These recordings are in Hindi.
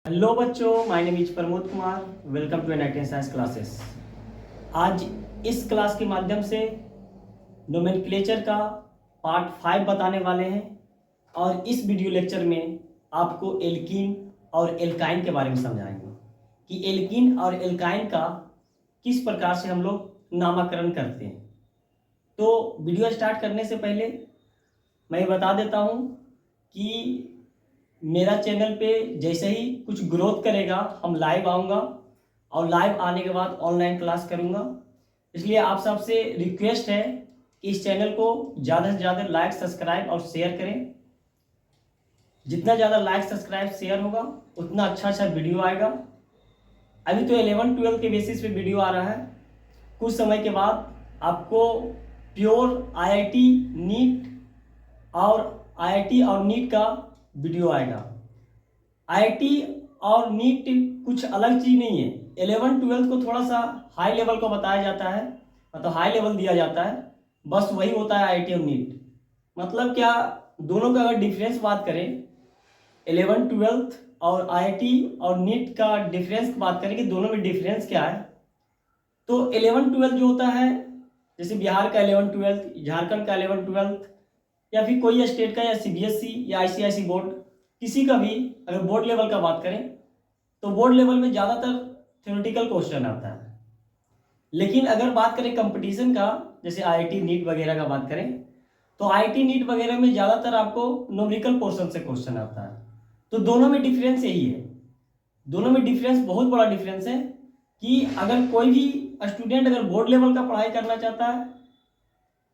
हेलो बच्चों, my name is Pramod Kumar. Welcome to an science classes. आज इस क्लास के माध्यम से नोमेनक्लेचर का पार्ट 5 बताने वाले हैं और इस वीडियो लेक्चर में आपको एल्कीन और एल्काइन के बारे में समझाएंगे कि एल्कीन और एल्काइन का किस प्रकार से हम लोग नामकरण करते हैं। तो वीडियो स्टार्ट करने से पहले मैं बता देता हूँ कि मेरा चैनल पे जैसे ही कुछ ग्रोथ करेगा हम लाइव आऊँगा और लाइव आने के बाद ऑनलाइन क्लास करूँगा। इसलिए आप सबसे रिक्वेस्ट है कि इस चैनल को ज़्यादा से ज़्यादा लाइक, सब्सक्राइब और शेयर करें। जितना ज़्यादा लाइक, सब्सक्राइब, शेयर होगा उतना अच्छा वीडियो आएगा। अभी तो 11-12 के बेसिस पे वीडियो आ रहा है। कुछ समय के बाद आपको प्योर आईआईटी नीट और नीट का वीडियो आएगा। आईआईटी और नीट कुछ अलग चीज़ नहीं है। 11-12 को थोड़ा सा हाई लेवल को बताया जाता है, मतलब हाई लेवल दिया जाता है, बस वही होता है आईआईटी और नीट। मतलब क्या, दोनों का अगर डिफरेंस बात करें, 11-12 और आईआईटी और नीट का डिफरेंस बात करें कि दोनों में डिफरेंस क्या है, तो 11-12 जो होता है, जैसे बिहार का 11-12, झारखंड का 11-12, या फिर कोई स्टेट का या सीबीएसई या आईसीआईसी बोर्ड, किसी का भी अगर बोर्ड लेवल का बात करें तो बोर्ड लेवल में ज़्यादातर थ्योरेटिकल क्वेश्चन आता है। लेकिन अगर बात करें कंपटीशन का, जैसे आईआईटी नीट वगैरह का बात करें, तो आईआईटी नीट वगैरह में ज़्यादातर आपको न्यूमेरिकल पोर्शन से क्वेश्चन आता है। तो दोनों में डिफरेंस यही है, दोनों में डिफरेंस बहुत बड़ा डिफरेंस है कि अगर कोई भी स्टूडेंट अगर बोर्ड लेवल का पढ़ाई करना चाहता है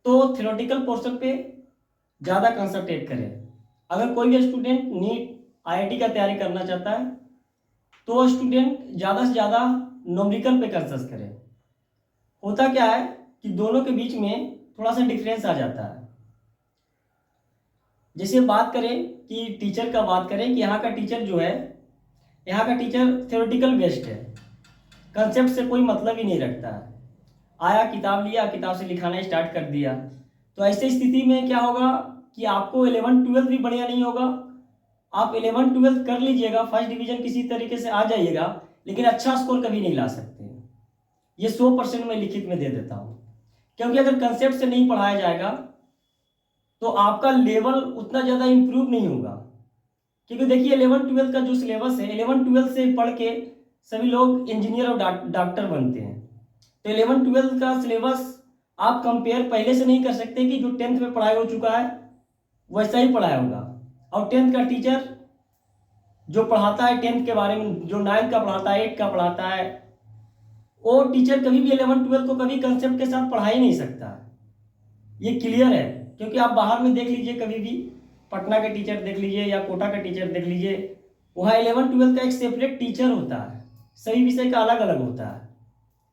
तो थ्योरेटिकल पोर्शन पे ज़्यादा कंसंट्रेट करें। अगर कोई भी स्टूडेंट नीट आईआईटी का तैयारी करना चाहता है तो स्टूडेंट ज़्यादा से ज़्यादा न्यूमेरिकल पे कंसंट्रेट करें। होता क्या है कि दोनों के बीच में थोड़ा सा डिफरेंस आ जाता है। जैसे बात करें कि टीचर का बात करें कि यहाँ का टीचर जो है, यहाँ का टीचर थ्योरेटिकल बेस्ड है, कंसेप्ट से कोई मतलब ही नहीं रखता है। आया, किताब लिया, किताब से लिखाना स्टार्ट कर दिया। तो ऐसी स्थिति में क्या होगा कि आपको 11-12 भी बढ़िया नहीं होगा। आप 11-12 कर लीजिएगा, फर्स्ट डिवीजन किसी तरीके से आ जाइएगा, लेकिन अच्छा स्कोर कभी नहीं ला सकते। ये 100% मैं लिखित में दे देता हूँ, क्योंकि अगर कंसेप्ट से नहीं पढ़ाया जाएगा तो आपका लेवल उतना ज़्यादा इम्प्रूव नहीं होगा। क्योंकि देखिए 11-12 का जो सिलेबस है, 11-12 से पढ़ के सभी लोग इंजीनियर और डॉक्टर बनते हैं। तो 11-12 का सिलेबस आप कंपेयर पहले से नहीं कर सकते कि जो 10th में पढ़ाई हो चुका है वैसा ही पढ़ाया होगा। और 10th का टीचर जो पढ़ाता है 10th के बारे में, जो 9th का पढ़ाता है, 8th का पढ़ाता है, वो टीचर कभी भी 11-12 को कभी कंसेप्ट के साथ पढ़ा ही नहीं सकता। ये क्लियर है, क्योंकि आप बाहर में देख लीजिए, कभी भी पटना का टीचर देख लीजिए या कोटा का टीचर देख लीजिए, वहाँ 11-12 का एक सेपरेट टीचर होता है, सभी विषय का अलग अलग होता है।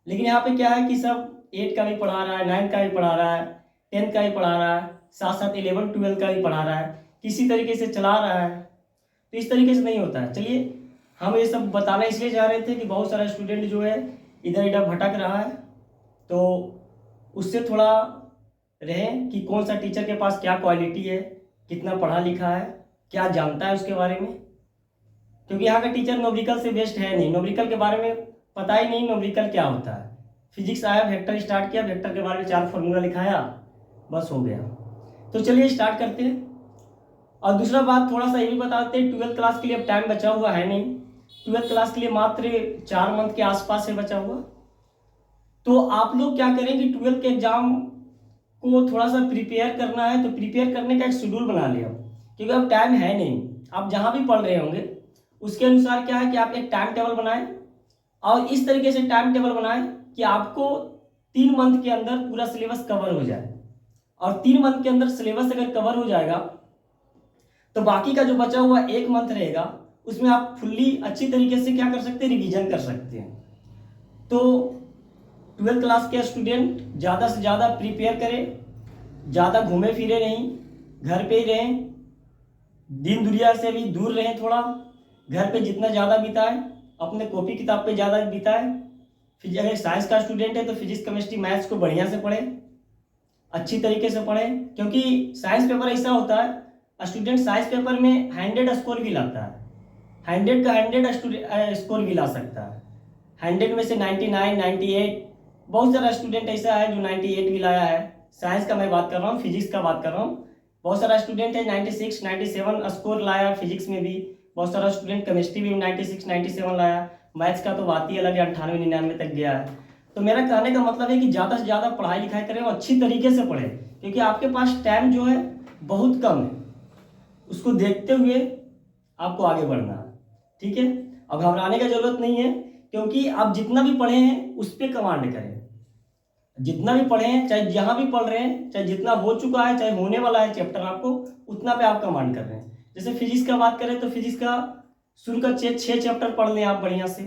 लेकिन यहाँ पे क्या है कि सब 8 का भी पढ़ा रहा है, 9 का भी पढ़ा रहा है, 10th का भी पढ़ा रहा है, साथ साथ 11-12 का भी पढ़ा रहा है, किसी तरीके से चला रहा है। तो इस तरीके से नहीं होता है। चलिए, हम ये सब बताना इसलिए चाह रहे थे कि बहुत सारा स्टूडेंट जो है इधर इधर भटक रहा है, तो उससे थोड़ा रहें कि कौन सा टीचर के पास क्या क्वालिटी है, कितना पढ़ा लिखा है, क्या जानता है उसके बारे में। क्योंकि यहाँ का टीचर न्यूमेरिकल से बेस्ड है नहीं, न्यूमेरिकल के बारे में पता ही नहीं न्यूमेरिकल क्या होता है। फिजिक्स आया, वेक्टर स्टार्ट किया, वेक्टर के बारे में 4 फॉर्मूला लिखाया, बस हो गया। तो चलिए स्टार्ट करते हैं। और दूसरा बात थोड़ा सा ये भी बताते हैं, 12th क्लास के लिए अब टाइम बचा हुआ है नहीं। 12th क्लास के लिए मात्र 4 मंथ के आसपास है बचा हुआ। तो आप लोग क्या करें कि 12th के एग्जाम को थोड़ा सा प्रिपेयर करना है, तो प्रिपेयर करने का एक शेड्यूल बना लिया, क्योंकि अब टाइम है नहीं। आप जहाँ भी पढ़ रहे होंगे उसके अनुसार क्या है कि आप एक टाइम टेबल बनाएं, और इस तरीके से टाइम टेबल बनाएं कि आपको 3 मंथ के अंदर पूरा सिलेबस कवर हो जाए। और 3 मंथ के अंदर सिलेबस अगर कवर हो जाएगा तो बाकी का जो बचा हुआ 1 मंथ रहेगा उसमें आप फुल्ली अच्छी तरीके से क्या कर सकते हैं, रिवीजन कर सकते हैं। तो 12th क्लास के स्टूडेंट ज़्यादा से ज़्यादा प्रिपेयर करें, ज़्यादा घूमे फिरे नहीं, घर पे ही रहें, दिन दुनिया से भी दूर रहें, थोड़ा घर पे जितना ज़्यादा बिताएं, अपने कॉपी किताब पे ज़्यादा बिताएं। फिर अगर साइंस का स्टूडेंट है तो फिजिक्स, केमिस्ट्री, मैथ्स को बढ़िया से पढ़ें, अच्छी तरीके से पढ़ें। क्योंकि साइंस पेपर ऐसा होता है, स्टूडेंट साइंस पेपर में 100 स्कोर भी लाता है, 100 का 100 स्कोर भी ला सकता है। 100 में से 99, 98, बहुत सारा स्टूडेंट ऐसा है जो 98 भी लाया है। साइंस का मैं बात कर रहा हूँ, फिजिक्स का बात कर रहा हूँ। बहुत सारा स्टूडेंट है 96, 97 स्कोर लाया फिजिक्स में भी। बहुत सारा स्टूडेंट केमिस्ट्री में 96, 97 लाया। मैथ्स का तो बात ही अलग है, 98, 99 तक गया है। तो मेरा कहने का मतलब है कि ज़्यादा से ज़्यादा पढ़ाई लिखाई करें और अच्छी तरीके से पढ़ें, क्योंकि आपके पास टाइम जो है बहुत कम है। उसको देखते हुए आपको आगे बढ़ना है, ठीक है। अब घबराने का जरूरत नहीं है, क्योंकि आप जितना भी पढ़े हैं उस पर कमांड करें। जितना भी पढ़े हैं, चाहे जहां भी पढ़ रहे हैं, चाहे जितना हो चुका है, चाहे होने वाला है चैप्टर आपको, उतना पे आप कमांड कर रहे हैं। जैसे फिजिक्स का बात करें तो फिजिक्स का शुरू का 6 चैप्टर पढ़ लें आप बढ़िया से।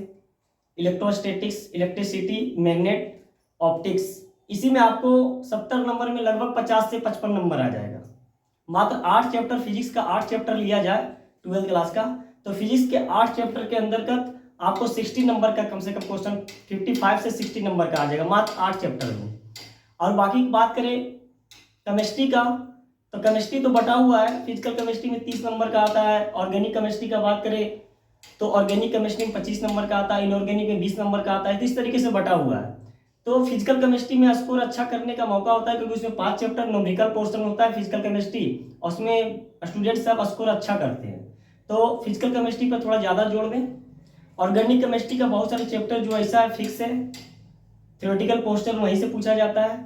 Electrostatics, electricity, magnet, optics. इसी में आपको 70 नंबर में लगभग 50 से 55 नंबर आ जाएगा। मात्र 8 चैप्टर फिजिक्स का 8 चैप्टर लिया जाए 12th क्लास का, तो फिजिक्स के 8 चैप्टर के अंतर्गत आपको 60 नंबर का कम से कम क्वेश्चन 55 से 60 नंबर का आ जाएगा मात्र 8 चैप्टर में। और बाकी की बात करें केमिस्ट्री का, तो केमिस्ट्री तो बटा हुआ है। फिजिकल केमिस्ट्री में 30 नंबर का आता है। ऑर्गेनिक केमिस्ट्री का बात करें तो ऑर्गेनिक केमिस्ट्री में 25 नंबर का आता है। इनऑर्गेनिक में 20 नंबर का आता है। तो इस तरीके से बटा हुआ है। तो फिजिकल केमिस्ट्री में स्कोर अच्छा करने का मौका होता है, क्योंकि उसमें 5 चैप्टर न्यूमेरिकल पोर्शन होता है फिजिकल केमिस्ट्री, और उसमें स्टूडेंट सब स्कोर अच्छा करते हैं। तो फिजिकल केमिस्ट्री पर थोड़ा ज़्यादा जोड़ दें। ऑर्गेनिक केमिस्ट्री का बहुत सारे चैप्टर जो ऐसा है फिक्स है, थ्योरेटिकल पोर्शन वहीं से पूछा जाता है।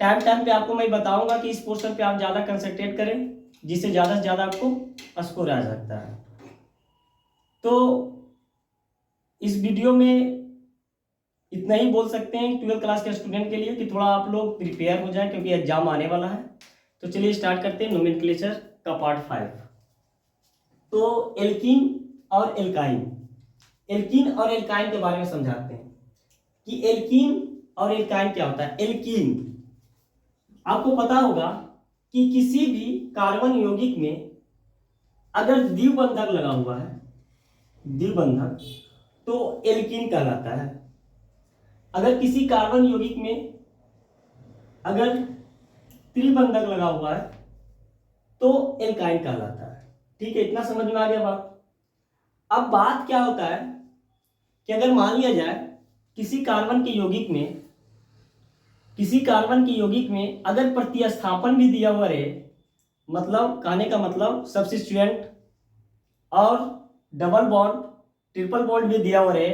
टाइम टाइम पे आपको मैं बताऊंगा कि इस पोर्शन पे आप ज़्यादा कंसंट्रेट करें, जिससे ज़्यादा से ज़्यादा आपको स्कोर आ सकता है। तो इस वीडियो में इतना ही बोल सकते हैं 12th क्लास के स्टूडेंट के लिए, कि थोड़ा आप लोग प्रिपेयर हो जाए, क्योंकि एग्जाम आने वाला है। तो चलिए स्टार्ट करते हैं नोमेनक्लेचर का पार्ट 5। तो एल्कीन और एल्काइन, एल्कीन और एल्काइन के बारे में समझाते हैं कि एल्कीन और एल्काइन क्या होता है। एल्कीन, आपको पता होगा कि किसी भी कार्बन यौगिक में अगर द्विबंधक लगा हुआ है, द्विबंधक, तो एल्कीन कहलाता है। अगर किसी कार्बन यौगिक में अगर त्रिबंधक लगा हुआ है तो एल्काइन कहलाता है। ठीक है, इतना समझ में आ गया बात। अब बात क्या होता है कि अगर मान लिया जाए किसी कार्बन के यौगिक में, किसी कार्बन के यौगिक में अगर प्रतिस्थापन भी दिया हुआ रहे, मतलब कहने का मतलब सब्स्टिट्यूएंट और डबल बॉन्ड, ट्रिपल बॉन्ड भी दिया हुआ रहे,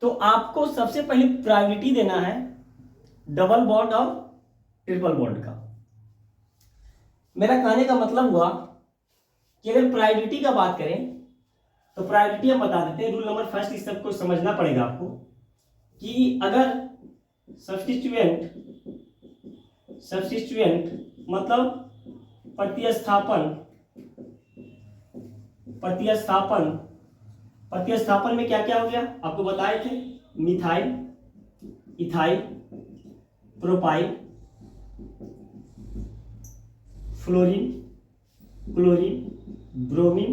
तो आपको सबसे पहले प्रायोरिटी देना है डबल बॉन्ड और ट्रिपल बॉन्ड का। मेरा कहने का मतलब हुआ कि अगर प्रायोरिटी का बात करें तो प्रायोरिटी हम बता देते हैं। रूल नंबर फर्स्ट, इस सबको समझना पड़ेगा आपको कि अगर सब्स्टिट्यूएंट मतलब प्रतिस्थापन, प्रतिस्थापन में क्या क्या हो गया आपको बताए थे। Methyl, ethyl, propyl, fluorine, chlorine, bromine,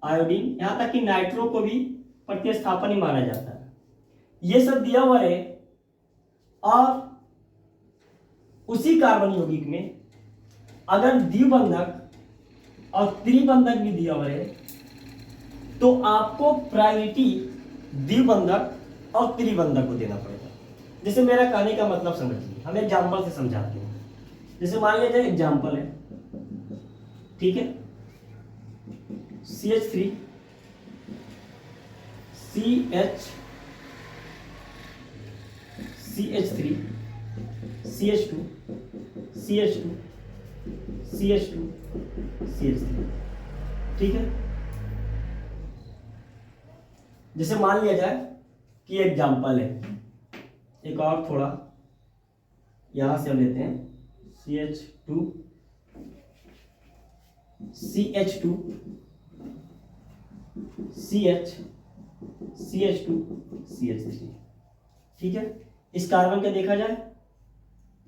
iodine, यहां तक कि नाइट्रो को भी प्रतिस्थापन ही माना जाता है। ये सब दिया हुआ है। और उसी कार्बन यौगिक में अगर द्विबंधक और त्रिबंधक भी दिया हुआ है, तो आपको प्रायोरिटी द्विबंधक और त्रिबंधक को देना पड़ेगा। जैसे मेरा कहने का मतलब समझिए, हम एग्जाम्पल से समझाते हैं। जैसे मान लिया जाए एग्जाम्पल है, ठीक है, CH3 CH3 CH2 CH2 CH2 CH3, ठीक है। जैसे मान लिया जाए कि एग्जाम्पल है, एक और थोड़ा यहां से हम लेते हैं CH2 CH2 CH2 CH3, ठीक है। इस कार्बन का देखा जाए,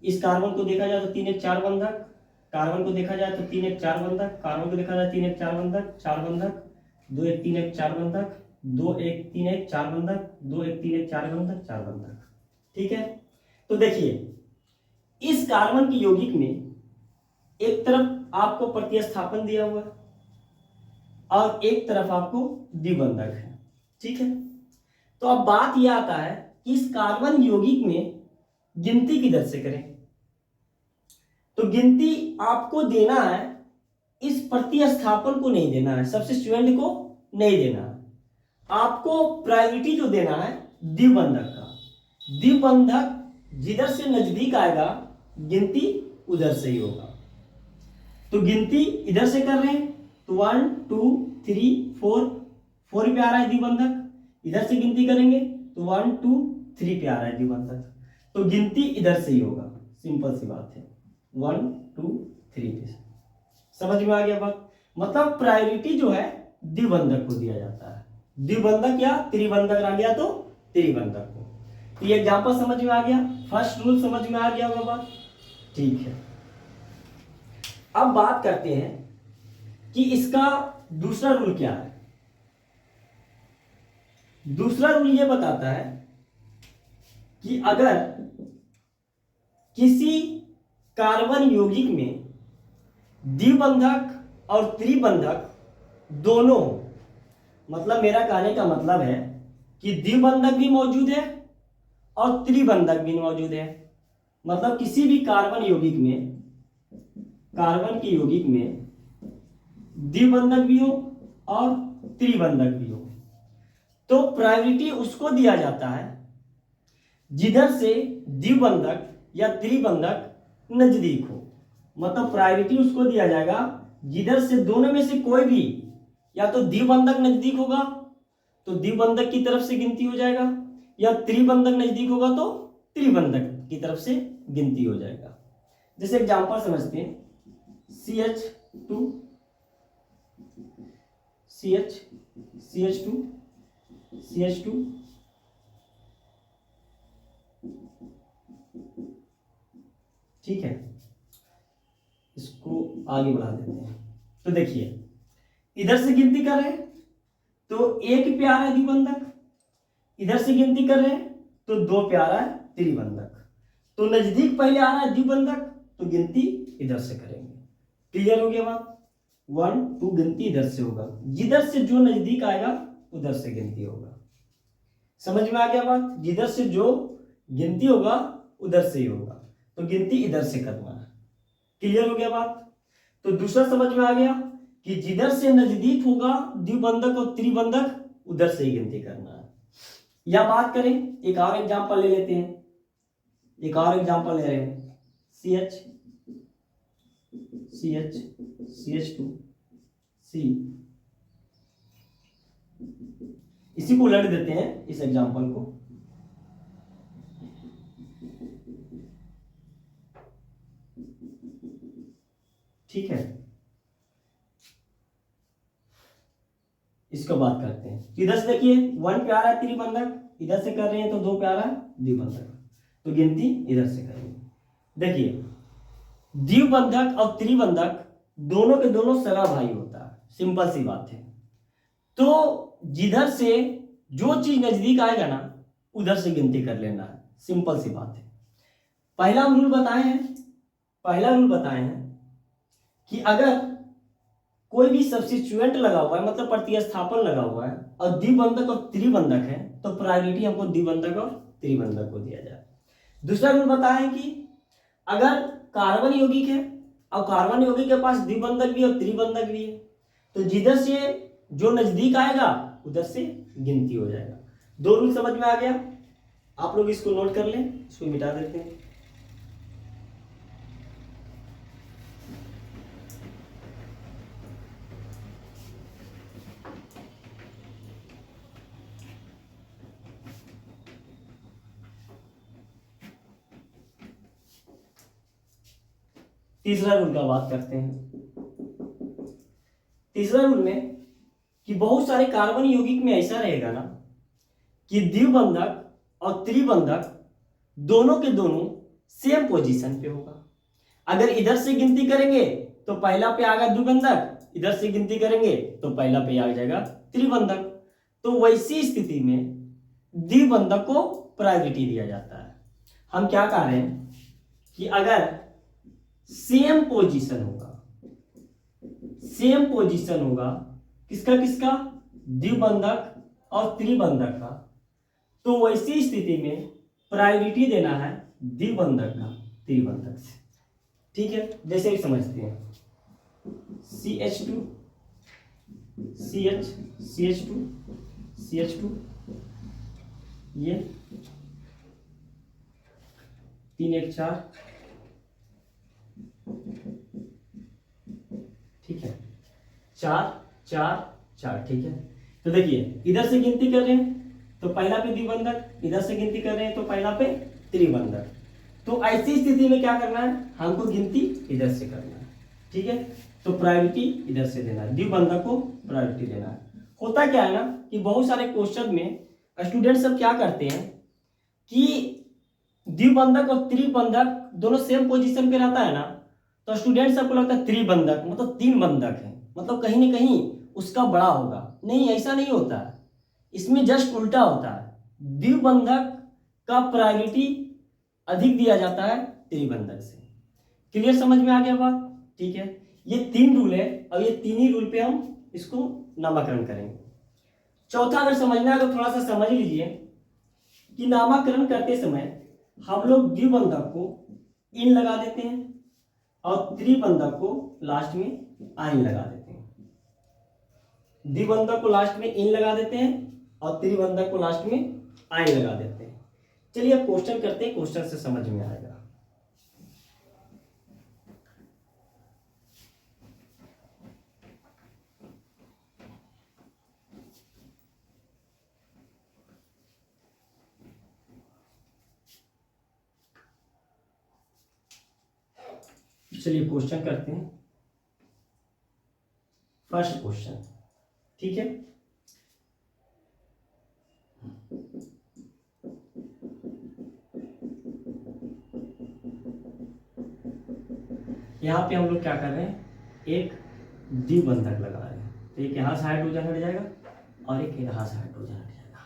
इस कार्बन को देखा जाए तो 3 1 4 बंधक, कार्बन को देखा जाए तो 3 1 4 बंधक, कार्बन को देखा जाए 3 1 4 बंधक, 4 बंधक, 2 1 3 1 4 बंधक, 2 1 3 1 4 बंधक, 2 1 3 1 4 बंधक, 4 बंधक, ठीक है। तो देखिए इस कार्बन की यौगिक में एक तरफ आपको प्रतिस्थापन दिया हुआ है, और एक तरफ आपको द्विबंधक है। ठीक है, तो अब बात यह आता है कि इस कार्बन यौगिक में गिनती किधर से करें। तो गिनती आपको देना है, इस प्रतिस्थापन को नहीं देना है, सब्स्टिट्यूएंट को नहीं देना है, आपको प्रायोरिटी जो देना है द्विबंधक का। द्विबंधक जिधर से नजदीक आएगा गिनती उधर से ही होगा। तो गिनती इधर से कर रहे हैं तो 1 2 3 4, 4 पे आ रहा है द्विबंधक। इधर से गिनती करेंगे तो 1 2 3 पे आ रहा है द्विबंधक। तो गिनती इधर से ही होगा, सिंपल सी बात है, 1 2 3 पे। समझ में आ गया बात? मतलब प्रायोरिटी जो है द्विबंधक को दिया जाता है, द्विबंधक या त्रिबंधक आ गया तो त्रिबंधक को। तो ये एग्जांपल समझ में आ गया, फर्स्ट रूल समझ में आ गया होगा बात। ठीक है, अब बात करते हैं कि इसका दूसरा रूल क्या है। दूसरा रूल ये बताता है कि अगर किसी कार्बन यौगिक में द्विबंधक और त्रिबंधक दोनों, मतलब मेरा कहने का मतलब है कि द्विबंधक भी मौजूद है और त्रिबंधक भी मौजूद है। मतलब किसी भी कार्बन यौगिक में, कार्बन के यौगिक में द्विबंधक भी हो और त्रिबंधक भी हो, तो प्रायोरिटी उसको दिया जाता है जिधर से द्विबंधक या त्रिबंधक नजदीक हो। मतलब प्रायोरिटी उसको दिया जाएगा जिधर से दोनों में से कोई भी, या तो द्विबंधक नजदीक होगा तो द्विबंधक की तरफ से गिनती हो जाएगा, या त्रिबंधक नजदीक होगा तो त्रिबंधक की तरफ से गिनती हो जाएगा। जैसे एग्जांपल समझते हैं, CH2 CH CH2 CH2 ठीक है, इसको आगे बढ़ा देते हैं। तो देखिए इधर से गिनती कर रहे हैं तो 1 पे आ रहा है द्विबंधक, इधर से गिनती कर रहे हैं तो 2 पे आ रहा है त्रिबंधक। तो नजदीक पहले आ रहा है द्विबंधक तो गिनती इधर से करेंगे। क्लियर हो गया बात? 1 2 गिनती इधर से होगा, जिधर से जो नजदीक आएगा उधर से गिनती होगा। समझ में आ गया बात? जिधर से जो गिनती होगा उधर से ही होगा, तो गिनती इधर से करना है। क्लियर हो गया बात? तो दूसरा समझ में आ गया कि जिधर से नजदीक होगा द्विबंधक और त्रिबंधक उधर से ही गिनती करना है। या बात करें, एक और एग्जांपल ले लेते हैं, एक और एग्जांपल ले रहे हैं, CH CH CH2 C, इसी को उलट देते हैं इस एग्जांपल को। ठीक है, इसको बात करते हैं। इधर से देखिए 1 पे आ रहा है त्रिबंधक, इधर से कर रहे हैं तो 2 पे आ रहा है द्विबंधक, तो गिनती इधर से करेंगे। देखिए द्विबंधक और त्रिबंधक दोनों के दोनों सगा भाई होता है, सिंपल सी बात है। तो जिधर से जो चीज नजदीक आएगा ना उधर से गिनती कर लेना है, सिंपल सी बात है। पहला रूल बताए हैं कि अगर कोई भी सब्स्टिट्यूएंट लगा हुआ है, मतलब प्रतिस्थापन लगा हुआ है, और द्विबंधक और त्रिबंधक है, तो प्रायोरिटी हमको द्विबंधक और त्रिबंधक को दिया जाए। दूसरा रूल बताया है कि अगर कार्बन यौगिक है और कार्बन यौगिक के पास द्विबंधक भी और त्रिबंधक भी है, तो जिधर से जो नजदीक आएगा उधर से गिनती हो जाएगा। 2 रूल समझ में आ गया? आप लोग इसको नोट कर लें, इसको मिटा देते हैं। तीसरा रूल का बात करते हैं। तीसरा रूल में कि बहुत सारे कार्बन यौगिक में ऐसा रहेगा ना कि द्विबंधक और त्रिबंधक दोनों के दोनों सेम पोजीशन पे होगा। अगर इधर से गिनती करेंगे तो पहला पे आएगा द्विबंधक, इधर से गिनती करेंगे तो पहला पे आ जाएगा त्रिबंधक। तो वैसी स्थिति में द्विबंधक को प्रायोरिटी दिया जाता है। हम क्या कह रहे हैं कि अगर सेम पोजीशन होगा किसका किसका, द्विबंधक और त्रिबंधक का। तो वैसी स्थिति में प्रायोरिटी देना है द्विबंधक का त्रिबंधक से। ठीक है, जैसे भी समझते हैं, CH2 CH CH2 CH2, ये 3 1 4, ठीक है, 4 4 4, ठीक है। तो देखिए इधर से गिनती कर रहे हैं तो पहला पे द्विबंधक, इधर से गिनती कर रहे हैं तो पहला पे त्रिबंधक। तो ऐसी स्थिति में क्या करना है, हमको गिनती इधर से करना है। ठीक है, तो प्रायोरिटी इधर से देना है, द्विबंधक को प्रायोरिटी देना है। होता क्या है ना कि बहुत सारे क्वेश्चन में स्टूडेंट सब क्या करते हैं कि द्विबंधक और त्रिबंधक दोनों सेम पोजीशन पे रहता है ना, तो स्टूडेंट सबको लगता है त्रिबंधक मतलब 3 बंधक है, मतलब कहीं ना कहीं उसका बड़ा होगा। नहीं, ऐसा नहीं होता है, इसमें जस्ट उल्टा होता है। द्विबंधक का प्रायोरिटी अधिक दिया जाता है त्रिबंधक से। क्लियर, समझ में आ गया बात? ठीक है, ये 3 रूल है और ये 3 ही रूल पे हम इसको नामकरण करेंगे। चौथा अगर समझना है तो थोड़ा सा समझ लीजिए कि नामकरण करते समय हम लोग द्विबंधक को इन लगा देते हैं और त्रिबंधक को लास्ट में आइन लगा देते हैं। द्विबंधक को लास्ट में इन लगा देते हैं और त्रिबंधक को लास्ट में आइन लगा देते हैं। चलिए अब क्वेश्चन करते हैं, क्वेश्चन से समझ में आएगा। चलिए क्वेश्चन करते हैं। फर्स्ट क्वेश्चन, ठीक है, यहां पे हम लोग क्या कर रहे हैं, एक द्विबंधक लगा रहे हैं। तो एक यहां से हाइड्रोजन हट जाएगा और एक यहां से हाइड्रोजन हट जाएगा।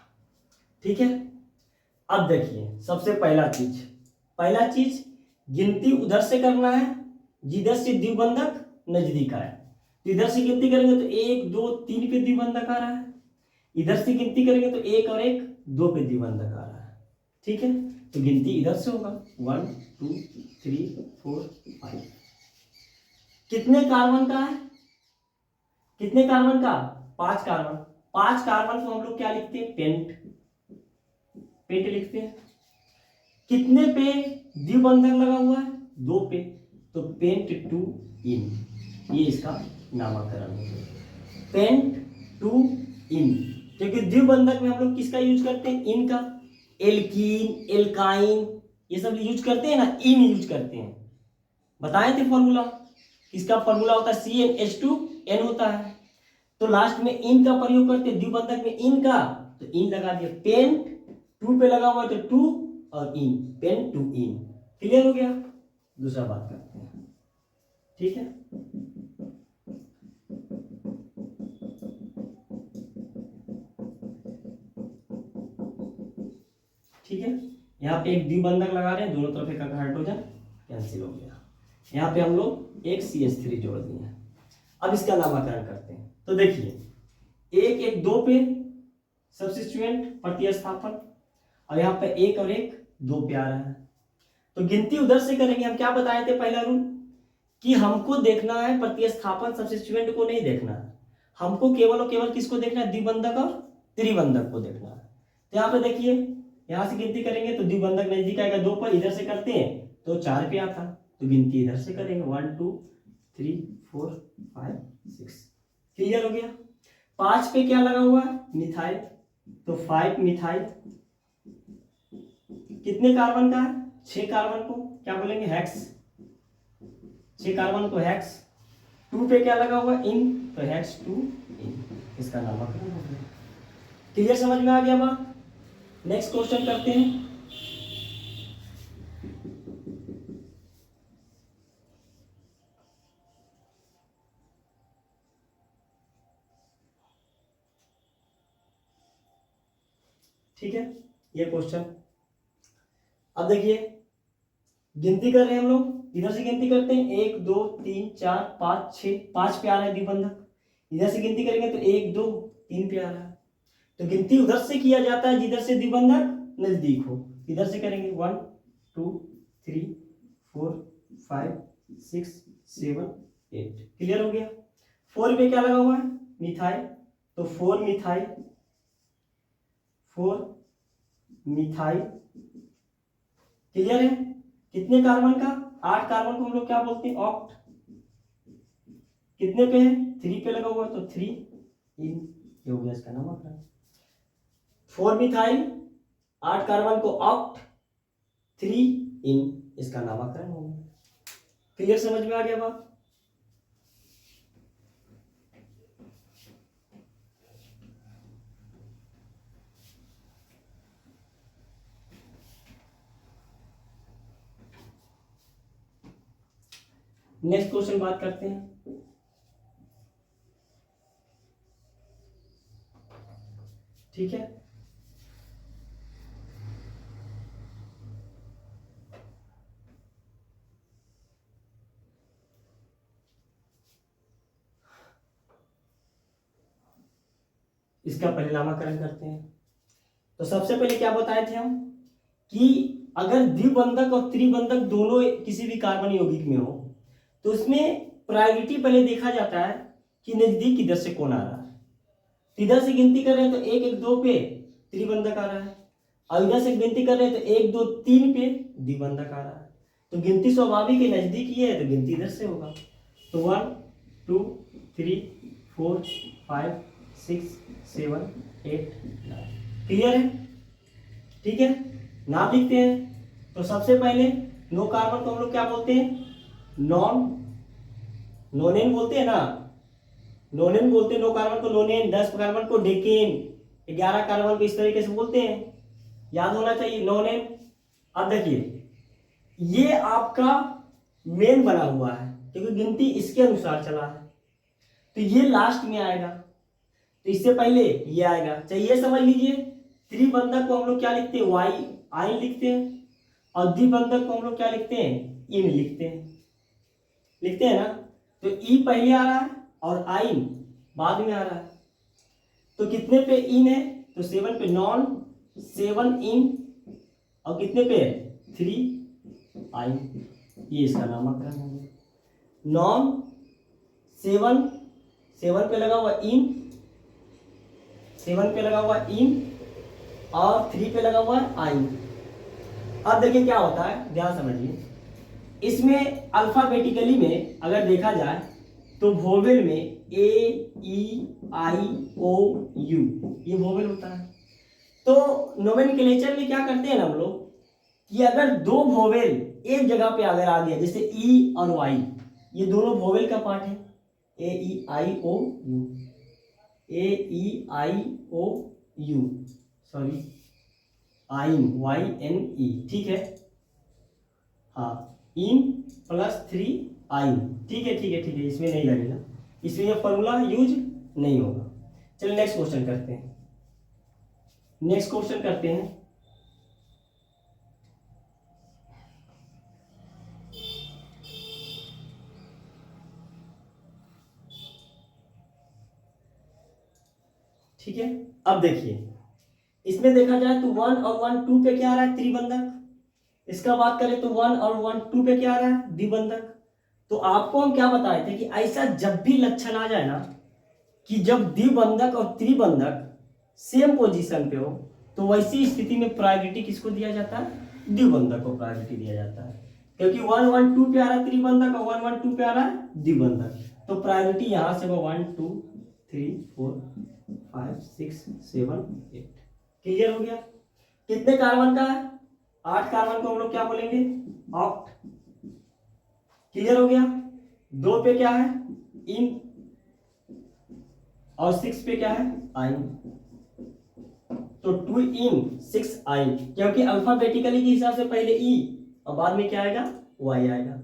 ठीक है, अब देखिए सबसे पहला चीज गिनती उधर से करना है जिधर से द्विबंधक नजदीक आया। तो इधर से गिनती करेंगे तो 1 2 3 पे द्विबंधक आ रहा है, इधर से गिनती करेंगे तो 1 और 1 2 पे द्विबंधक आ रहा है। ठीक है, तो गिनती इधर से होगा 1 2 3 4 5। कितने कार्बन का है, कितने कार्बन का, 5 कार्बन। 5 कार्बन को हम लोग क्या लिखते हैं, पेंट लिखते हैं। कितने पे द्विबंधक लगा हुआ है, 2 पे, तो पेंट टू इन, ये इसका नामकरण है, पेंट टू इन। क्योंकि द्विबंधक में हम लोग किसका यूज करते हैं, इन का। एल्कीन, एल्काइन ये सब यूज करते हैं ना, इन यूज करते हैं। बताए थे फॉर्मूला, इसका फॉर्मूला होता है CnH2n होता है। तो लास्ट में इन का प्रयोग करते हैं, द्विबंधक में इन का, तो इन लगा दिया। पेंट 2 पे लगा हुआ है तो 2 और इन, पेन टू इन। क्लियर हो गया? दूसरा बात करते हैं। ठीक है, ठीक है, यहाँ पे एक द्विबंधक लगा रहे हैं, दोनों तरफ एक हाइड्रोजन कैंसिल हो गया। यहाँ पे हम लोग एक CH3 जोड़ दिए हैं। अब इसका नामकरण करते हैं। तो देखिए 1 1 2 पे सब्स्टिट्यूएंट प्रतिस्थापन, और यहाँ पे 1 और 1 2 पे आ रहा है। तो गिनती उधर से करेंगे। हम क्या बताए थे पहला रूल, कि हमको देखना है प्रतिस्थापन, सब्स्टिट्यूएंट को नहीं देखना है, हमको केवल और केवल किसको देखना है, द्विबंधक और त्रिबंधक को देखना है। तो यहाँ पे देखिए, यहाँ से गिनती करेंगे तो द्विबंधक नजदीक आएगा 2 पर, इधर से करते हैं तो 4 पे आता, तो गिनती इधर से करेंगे 1 2 3 4 5 6। क्लियर हो गया? 5 पे क्या लगा हुआ है, मिथाइल, तो 5 मिथाइल। कितने कार्बन का है, 6 कार्बन को क्या बोलेंगे, हेक्स। 6 कार्बन को हेक्स। 2 पे क्या लगा हुआ, इन, तो हेक्स 2 इन, इसका नामकरण हो गया। क्लियर, समझ में आ गया बात? नेक्स्ट क्वेश्चन करते हैं। ठीक है, ये क्वेश्चन। अब देखिए गिनती कर रहे हैं हम लोग, इधर से गिनती करते हैं 1 2 3 4 5 6, 5 पे आ रहा है द्विबंधक, इधर से गिनती करेंगे तो 1 2 3 पे आ रहा है, तो गिनती उधर से किया जाता है जिधर से द्विबंधक नजदीक हो। इधर से करेंगे 1 2 3 4 5 6 7 8। क्लियर हो गया। 4 पे क्या लगा हुआ है? मिथाइल, तो 4 मिथाइल, 4 मिथाइल। क्लियर है। कितने कार्बन का? 8 कार्बन को हम लोग क्या बोलते हैं? ऑक्ट। कितने पे है? 3 पे लगा हुआ, तो 3 इन, ये हो गया इसका नामकरण। 4 मिथाइल, 8 कार्बन को ऑक्ट, 3 इन, इसका नामकरण हो गया। क्लियर, समझ में आ गया बात? नेक्स्ट क्वेश्चन बात करते हैं। ठीक है, इसका पहले नामकरण करते हैं। तो सबसे पहले क्या बताए थे हम कि अगर द्विबंधक और त्रिबंधक दोनों किसी भी कार्बन यौगिक में हो तो उसमें प्रायोरिटी पहले देखा जाता है कि नजदीक किधर से कौन आ रहा है। इधर से गिनती कर रहे हैं तो 1 1 2 पे त्रिबंधक आ रहा है, और इधर से गिनती कर रहे हैं तो 1 2 3 पे द्विबंधक आ रहा है। तो गिनती स्वाभाविक है, नजदीक ही है, तो गिनती इधर से होगा। तो 1 2 3 4 5 6 7 8 9। क्लियर है? ठीक है, नाम लिखते हैं। तो सबसे पहले नो कार्बन को हम लोग क्या बोलते हैं? नॉन, नोनेन बोलते हैं ना, नोनेन बोलते हैं। नो कार्बन को नोनेन, 10 कार्बन को डेकेन, 11 कार्बन को इस तरीके से बोलते हैं, याद होना चाहिए नोनेन। अब देखिए ये आपका मेन बना हुआ है क्योंकि गिनती इसके अनुसार चला है, तो ये लास्ट में आएगा, तो इससे पहले ये आएगा। चाहिए समझ लीजिए, त्रिबंधक को हम लोग क्या लिखते हैं? वाई, आइन लिखते हैं, और द्विबंधक को हम लोग क्या लिखते हैं? इन लिखते हैं, लिखते हैं ना। तो ई पहले आ रहा है और आइन बाद में आ रहा है। तो कितने पे इन है? तो 7 पे नॉन, 7 इन, और कितने पे? 3 आइन। ये इसका नामकरण हो गया। नॉन 7, 7 पे लगा हुआ इन, 7 पे लगा हुआ इन, और 3 पे लगा हुआ है आइन। अब देखिए क्या होता है, ध्यान समझिए। इसमें अल्फाबेटिकली में अगर देखा जाए तो वोवेल में ए ई आई ओ यू, ये वोवेल होता है। तो नोमेनक्लेचर में क्या करते हैं ना हम लोग कि अगर दो वोवेल एक जगह पे अगर आ गया, जैसे ई और वाई, ये दोनों वोवेल का पार्ट है, A E I O U, A E I O U, sorry आइन, वाई एन ई, ठीक है। हाँ, इन प्लस 3 आइन, ठीक है ठीक है ठीक है, इसमें नहीं लगेगा, इसमें ये फॉर्मूला यूज नहीं होगा। चलिए नेक्स्ट क्वेश्चन करते हैं। नेक्स्ट क्वेश्चन करते हैं। ठीक है, अब देखिए इसमें देखा जाए तो 1 और 1 2 पे क्या आ रहा है? त्रिबंधक। इसका बात करें तो 1 और 1 2 पे क्या आ रहा है? द्विबंधक। तो आपको हम क्या बताए थे कि ऐसा जब भी लक्षण आ जाए ना कि जब द्विबंधक और त्रिबंधक सेम पोजीशन पे हो, तो वैसी स्थिति में प्रायोरिटी किसको दिया जाता है? द्विबंधक को प्रायोरिटी दिया जाता है, क्योंकि 1 1 2 पे आ रहा है त्रिबंधक और 1 1 2 पे आ रहा है द्विबंधक। तो प्रायोरिटी यहां से वो 1 2 3 4 5 6 7 8। क्लियर हो गया? कितने कार्बन का है? 8 कार्बन को हम लोग क्या बोलेंगे? ऑक्ट। क्लियर हो गया? 2 पे क्या है? इन, और 6 पे क्या है? आइन। तो 2 इन 6 आइन, क्योंकि अल्फाबेटिकली के हिसाब से पहले ई और बाद में क्या आएगा? वाई आएगा।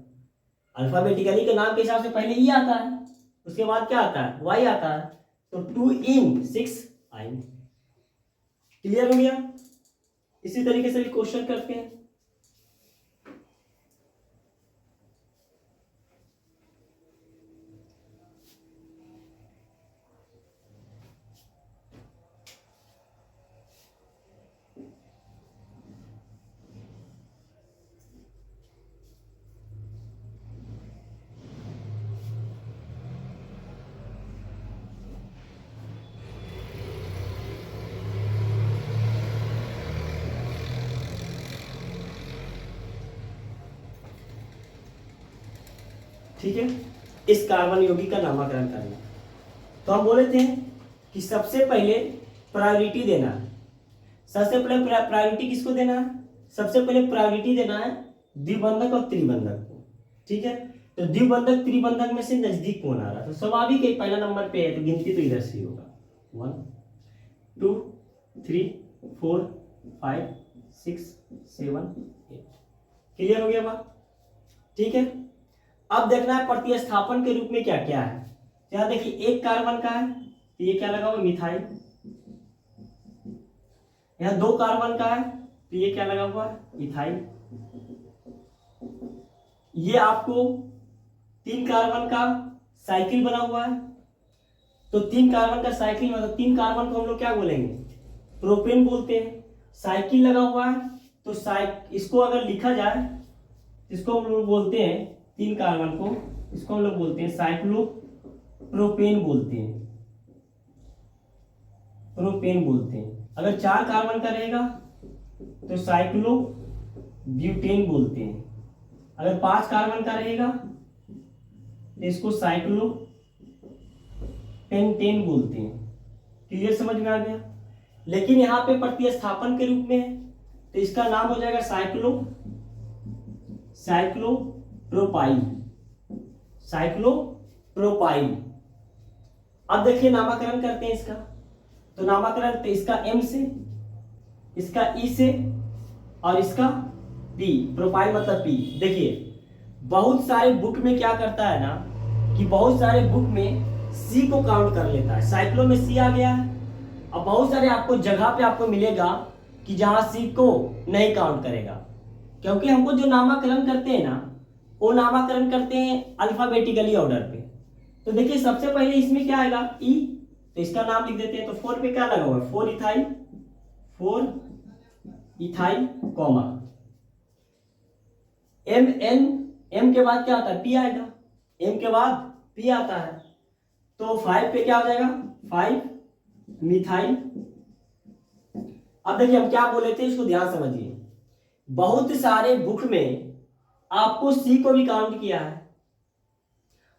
अल्फाबेटिकली के नाम के हिसाब से पहले ई आता है, उसके बाद क्या आता है? वाई आता है। तो 2 इन 6 आइन। क्लियर हो गया? इसी तरीके से भी क्वेश्चन करते हैं। ठीक है, इस कार्बन यौगिक का नामकरण करना। तो हम बोले थे कि सबसे पहले प्रायोरिटी देना है। सबसे पहले प्रायोरिटी किसको देना है? सबसे पहले प्रायोरिटी देना है द्विबंधक और त्रिबंधक को। ठीक है, तो द्विबंधक त्रिबंधक में से नजदीक कौन आ रहा है? तो स्वाभाविक है पहला नंबर पे है, तो गिनती तो इधर से ही होगा। 1 2 3 4 5 6 7 8। क्लियर हो गया बात? ठीक है, अब देखना है प्रतिस्थापन के रूप में क्या क्या है। यहाँ देखिए एक कार्बन का है तो ये क्या लगा हुआ? मिथाइल। यहाँ 2 कार्बन का है तो ये क्या लगा हुआ? इथाइल। ये आपको 3 कार्बन का साइकिल बना हुआ है, तो 3 कार्बन का साइकिल मतलब 3 कार्बन को हम लोग क्या बोलेंगे? प्रोपेन बोलते हैं। साइकिल लगा हुआ है तो इसको अगर लिखा जाए, इसको हम लोग बोलते हैं 3 कार्बन को, इसको हम लोग बोलते हैं साइक्लो प्रोपेन बोलते हैं, प्रोपेन बोलते हैं। अगर 4 कार्बन का रहेगा तो साइक्लो ब्यूटेन बोलते हैं। अगर 5 कार्बन का रहेगा तो इसको साइक्लो पेंटेन बोलते हैं। क्लियर, समझ में आ गया? लेकिन यहाँ पे प्रतिस्थापन के रूप में है तो इसका नाम हो जाएगा साइक्लोप्रोपाइल। साइक्लोप्रोपाइल। अब देखिए नामकरण करते हैं इसका। तो नामकरण तो इसका M से, इसका E से और इसका P। प्रोपाइल मतलब P। देखिए बहुत सारे बुक में क्या करता है ना कि बहुत सारे बुक में C को काउंट कर लेता है। साइक्लो में C आ गया है। अब बहुत सारे आपको जगह पे आपको मिलेगा कि जहां C को नहीं काउंट करेगा, क्योंकि हमको जो नामकरण करते हैं ना वो नामकरण करते हैं अल्फाबेटिकली ऑर्डर पे। तो देखिए सबसे पहले इसमें क्या आएगा? E, तो इसका नाम लिख देते हैं। तो 4 पे क्या लगा हुआ है? 4 इथाइल कॉमा M के बाद क्या आता है? P आएगा। M के बाद P आता है तो 5 पे क्या हो जाएगा? 5 मिथाइल। अब देखिए हम क्या बोले थे, इसको ध्यान समझिए। बहुत सारे बुक में आपको C को भी काउंट किया है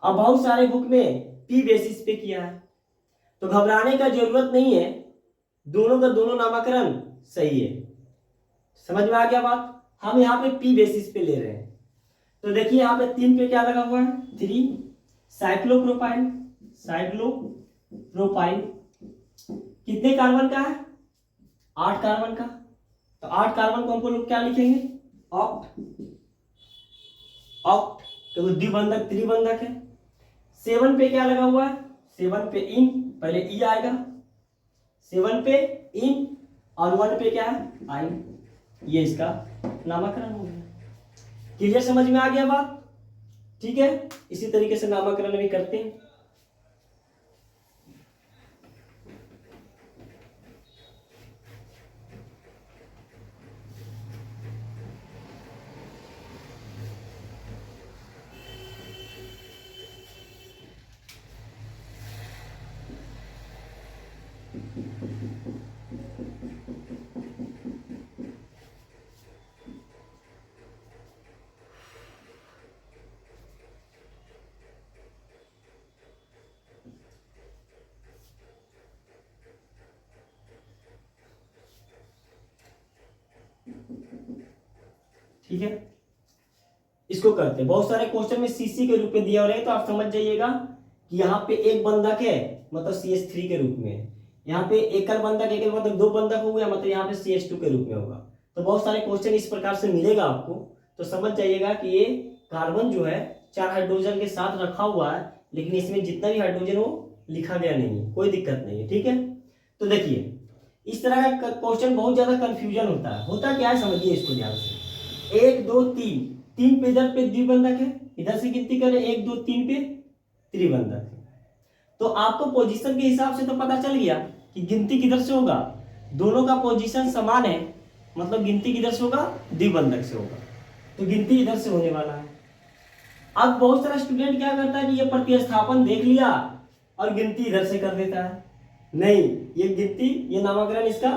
और बहुत सारे बुक में P बेसिस पे किया है, तो घबराने का जरूरत नहीं है, दोनों का दोनों नामकरण सही है। समझ में आ गया बात? हम यहाँ पे P बेसिस पे ले रहे हैं। तो देखिए यहाँ पे 3 पे क्या लगा हुआ है? 3 साइक्लोप्रोपाइल। साइक्लोप्रोपाइल कितने कार्बन का है? 8 कार्बन का। तो 8 कार्बन को हमको लोग क्या लिखेंगे? ऑक्ट। ऑक्ट तो द्विबंधक त्रिबंधक है। 7 पे क्या लगा हुआ है? 7 पे इन, पहले ई आएगा, 7 पे इन और 1 पे क्या है? आइन। ये इसका नामकरण हो गया। क्लियर, समझ में आ गया बात? ठीक है, इसी तरीके से नामकरण भी करते हैं। ठीक है, इसको करते हैं। बहुत सारे क्वेश्चन में सीसी के रूप में दिया हो रहे हैं, तो आप समझ जाइएगा कि यहाँ पे एक बंधक है मतलब CH3 के रूप में, यहाँ पे एकल बंधक 2 बंधक हो गया मतलब यहाँ पे CH2 के रूप में होगा। तो बहुत सारे क्वेश्चन इस प्रकार से मिलेगा आपको, तो समझ जाइएगा कि ये कार्बन जो है 4 हाइड्रोजन के साथ रखा हुआ है, लेकिन इसमें जितना भी हाइड्रोजन वो लिखा गया नहीं है, कोई दिक्कत नहीं है। ठीक है, तो देखिए इस तरह का क्वेश्चन बहुत ज्यादा कंफ्यूजन होता क्या है, समझिए इसको ध्यान से। 1 2 3 पे इधर पे द्विबंधक है, इधर से गिनती करें 1 2 3 पे त्रिबंधक है। तो आपको पोजीशन के हिसाब से तो पता चल गया कि गिनती किधर से होगा, दोनों का पोजीशन समान है, मतलब गिनती किधर से होगा? द्विबंधक से होगा, तो गिनती इधर से होने वाला है। अब बहुत सारा स्टूडेंट क्या करता है कि ये प्रतिस्थापन देख लिया और गिनती इधर से कर देता है। नहीं, ये गिनती, ये नामकरण इसका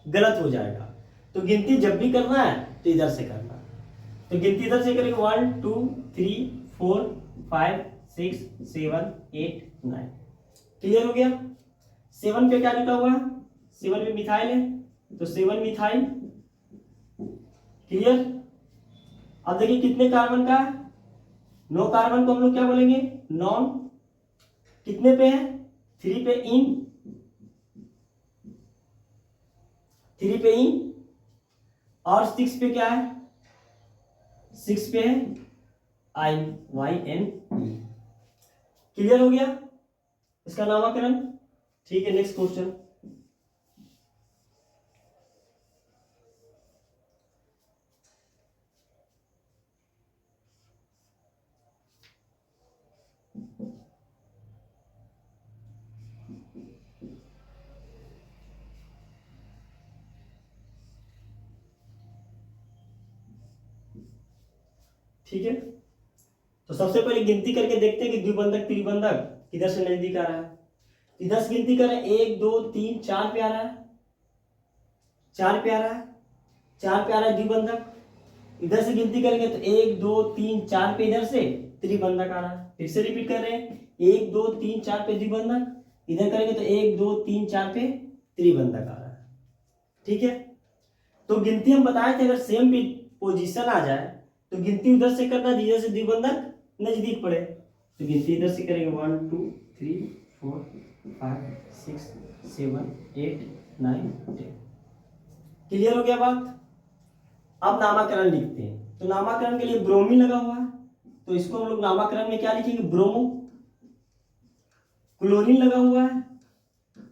गलत हो जाएगा। तो गिनती जब भी करना है तो इधर से करना है। तो गिनती इधर से करेंगे 1 2 3 4 5 6 7 8 9। क्लियर हो गया। 7 पे क्या लिखा हुआ है? 7 पे मिथाइल है, तो 7 मिथाइल। क्लियर। अब देखिए कितने कार्बन का है? 9 कार्बन को हम लोग क्या बोलेंगे? नॉन। कितने पे है? 3 पे इन, 3 पे इन, और 6 पे क्या है? 6 पे है आइन, YN। क्लियर हो गया इसका नामकरण। ठीक है, नेक्स्ट क्वेश्चन। ठीक है, तो सबसे पहले गिनती करके देखते हैं कि द्विबंधक त्रिबंधक किधर से नजदीक आ रहा है। इधर से गिनती करें, 1 2 3 4 पे आ रहा है, 4 पे आ रहा है, 4 पे आ रहा है द्विबंधक। इधर से गिनती करेंगे तो 1 2 3 4 पे इधर से त्रिबंधक आ रहा है। फिर से रिपीट कर रहे हैं, 1 2 3 4 पे द्विबंधक, इधर करेंगे तो 1 2 3 4 पे त्रिबंधक आ रहा है। ठीक है, तो गिनती हम बताए थे, अगर सेम पोजीशन आ जाए तो गिनती उधर से करना जिधर से द्विबंधक नजदीक पड़े। तो गिनती इधर से करेंगे 1 2 3 4 5 6 7 8 9 10। क्लियर हो गया बात। अब नामकरण लिखते हैं, तो नामकरण के लिए ब्रोमीन लगा हुआ है, तो इसको हम लोग नामकरण में क्या लिखेंगे? ब्रोमो। क्लोरीन लगा हुआ है,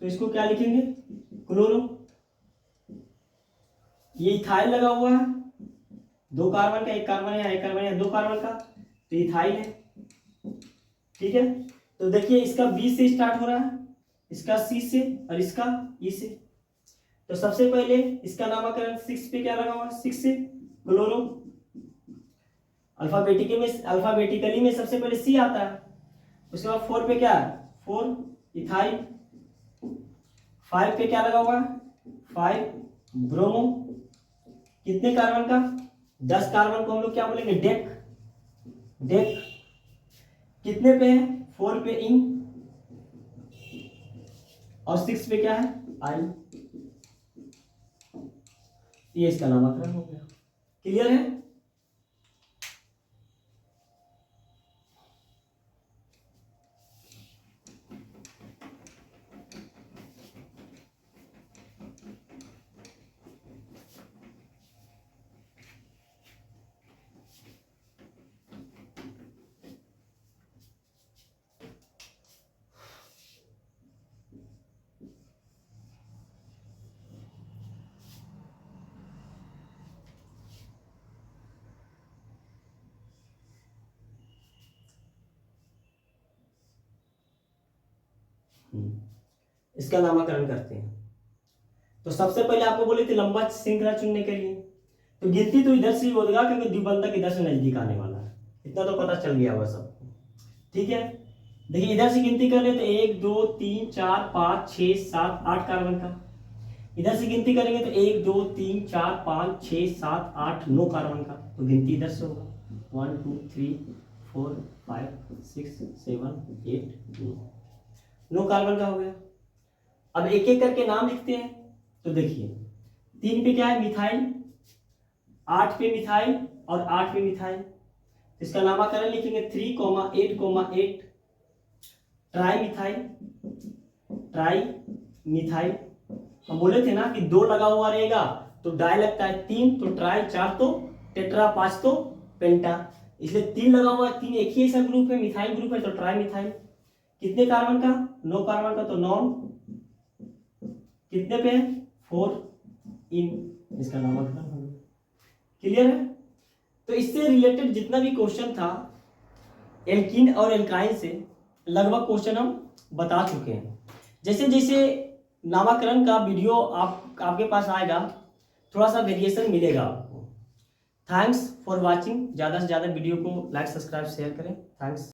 तो इसको क्या लिखेंगे? क्लोरो। ये इथाइल लगा हुआ है, 2 कार्बन का, 1 कार्बन है, 1 कार्बन है, 2 कार्बन का, तो इथाइल है। ठीक है, तो देखिए इसका बी से स्टार्ट हो रहा है, इसका सी से, और इसका ई से। तो सबसे पहले इसका नामकरण 6 पे क्या लगा हुआ है? 6 से क्लोरो। अल्फाबेटिकली में सबसे पहले सी आता है, उसके बाद 4 पे क्या है? 4 इथाइल। 5 पे क्या लगा हुआ है? 5 ब्रोमो। कितने कार्बन का? 10 कार्बन को हम लोग क्या बोलेंगे? डेक। डेक। कितने पे है? 4 पे इन, और 6 पे क्या है? आइन। ये इसका नामकरण हो गया। क्लियर है। इसका नामकरण करते हैं। तो सबसे पहले आपको बोले थे लंबा श्रृंखला चुनने के लिए, तो गिनती तो इधर से ही होगा क्योंकि द्विबंधक इधर से नजदीक आने वाला है, इतना तो पता चल गया होगा सबको। ठीक है, देखिए इधर से गिनती कर ले तो 1 2 3 4 5 6 7 8 कार्बन का। इधर से गिनती करेंगे तो 1 2 3 4 5 6 7 8 9 कार्बन का, तो गिनती इधर से होगा 1 2 3 4 5 6 7 8 9 कार्बन का हो गया। अब एक एक करके नाम लिखते हैं, तो देखिए 3 पे क्या है? मिथाइल। 8 पे मिथाइल और 8 पे मिथाइल, इसका नामकरण लिखेंगे 3,8,8 ट्राई मिथाइल। Tri methyl. हम बोले थे ना कि 2 लगा हुआ रहेगा तो डाई लगता है 3, तो ट्राई, 4 तो टेट्रा, 5 तो पेंटा, इसलिए 3 लगा हुआ है। 3 एक ही ऐसा ग्रुप है, मिथाइल ग्रुप है, तो ट्राई मिथाइल। कितने कार्बन का? 9 कार्बन का, तो नॉन। कितने पे है? 4 इन, इसका नामकरण हो गया। क्लियर है। तो इससे रिलेटेड जितना भी क्वेश्चन था एल्कीन और एल्काइन से, लगभग क्वेश्चन हम बता चुके हैं। जैसे जैसे नामकरण का वीडियो आपके पास आएगा, थोड़ा सा वेरिएशन मिलेगा आपको। Thanks for watching. ज़्यादा से ज़्यादा वीडियो को लाइक, सब्सक्राइब, शेयर करें। थैंक्स।